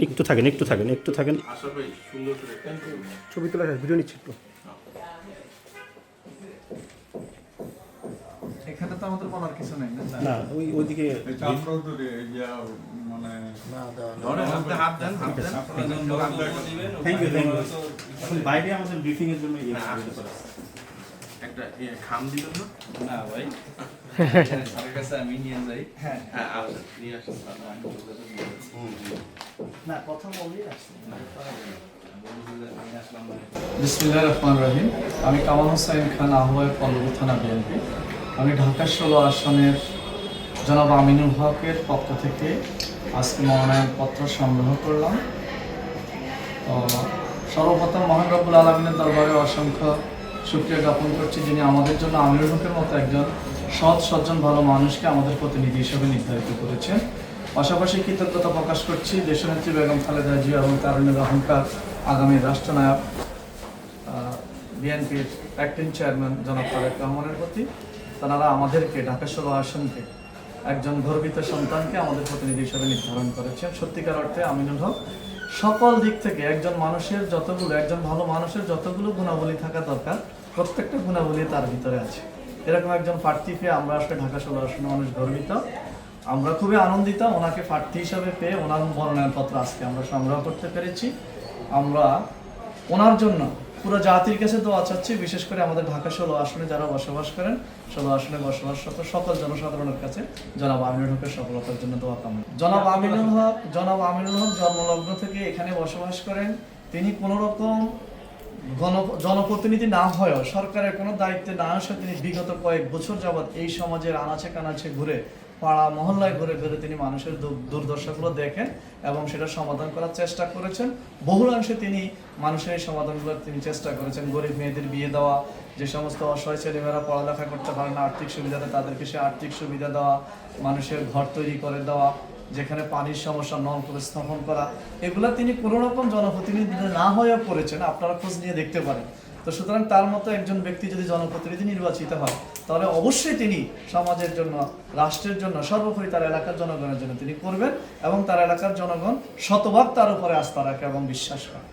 একটু থাকেন। ছবি তোলা ভিডিও নিচ্ছি একটু। এখানে তো আমাদের বলার কিছু নাই না। না ওইদিকে মানে থ্যাংক ইউ এখন বাইরে আমাদের ব্রিফিং এর জন্য একটা খাম দিবেন না ভাই? স্যারের কাছে আমি নিয়ে যাই। হ্যাঁ আসেন, নিয়ে আসেন। না কথা বললেই আসছে। বিসমিল্লাহির রহমানির রহিম। আমি কামাল হোসেন খান, আহ্বায়ক পল্লবী থানা বিএনপি। আমি ঢাকা 16 আসনের জনাব আমিনুল হকের পক্ষ থেকে আজকে মনোনয়নপত্র সংগ্রহ করলাম। তো সর্বপ্রথম মহান রব্বুল আলামিনের দরবারে অসংখ্য শুকরিয়া জ্ঞাপন করছি, যিনি আমাদের জন্য আমিনুল হকের মতো একজন সৎ সজ্জন ভালো মানুষকে আমাদের প্রতিনিধি হিসেবে নির্ধারিত করেছেন। পাশাপাশি কৃতজ্ঞতা প্রকাশ করছি দেশনেত্রী বেগম খালেদা জিয়া এবং তারুণ্যের অহংকার আগামী রাষ্ট্রনায়ক বিএনপির অ্যাক্টিং চেয়ারম্যান জনাব তারেক রহমানের প্রতি। তারা আমাদেরকে ঢাকা 16 আসনকে একজন গর্বিত সন্তানকে আমাদের প্রতিনিধি হিসেবে নির্ধারণ করেছেন। সত্যিকার অর্থে আমিনুল হক সকল দিক থেকে একজন ভালো মানুষের যতগুলো গুণাবলী থাকা দরকার প্রত্যেকটা গুণাবলী তার ভিতরে আছে। এরকম একজন প্রার্থী পেয়ে আমরা আসলে ঢাকা 16 আসনের মানুষ গর্বিত। আমরা খুবই আনন্দিত ওনাকে প্রার্থী হিসাবে পেয়ে। ওনার মনোনয়নপত্র আজকে আমরা সংগ্রহ করতে পেরেছি। আমরা ওনার জন্য পুরো জাতির কাছে দোয়া চাচ্ছি, বিশেষ করে আমাদের ঢাকা 16 আসনে যারা বসবাস করেন, 16 আসনে বসবাসরত সকল জনসাধারণের কাছে জনাব আমিনুল হকের সফলতার জন্য দোয়া কামনা। জনাব আমিনুল হক জন্মলগ্ন থেকে এখানে বসবাস করেন। তিনি কোনো রকম জনপ্রতিনিধি না হয়েও, সরকারের কোনো দায়িত্বে না আসে, তিনি বিগত কয়েক বছর যাবৎ এই সমাজের আনাচে কানাচে ঘুরে, পাড়া মহল্লায় ঘুরে ঘুরে তিনি মানুষের দুর্দশাগুলো দেখেন এবং সেটা সমাধান করার চেষ্টা করেছেন। বহুলাংশে তিনি মানুষের এই সমাধানগুলোর তিনি চেষ্টা করেছেন। গরিব মেয়েদের বিয়ে দেওয়া, যে সমস্ত অসহায় ছেলেমেয়েরা পড়ালেখা করতে পারে না, আর্থিক সুবিধাতে তাদেরকে সে আর্থিক সুবিধা দেওয়া, মানুষের ঘর তৈরি করে দেওয়া, যেখানে পানির সমস্যা নলকূপ স্থাপন করা, এগুলা তিনি কোনো রকম জনপ্রতিনিধি না হয়েও করেছেন। আপনারা খোঁজ নিয়ে দেখতে পারেন। তো সুতরাং তার মতো একজন ব্যক্তি যদি জনপ্রতিনিধি নির্বাচিত হয়, তাহলে অবশ্যই তিনি সমাজের জন্য, রাষ্ট্রের জন্য, সর্বোপরি তার এলাকার জনগণের জন্য তিনি করবেন এবং তার এলাকার জনগণ শতভাগ তার উপরে আস্থা রাখে এবং বিশ্বাস করে।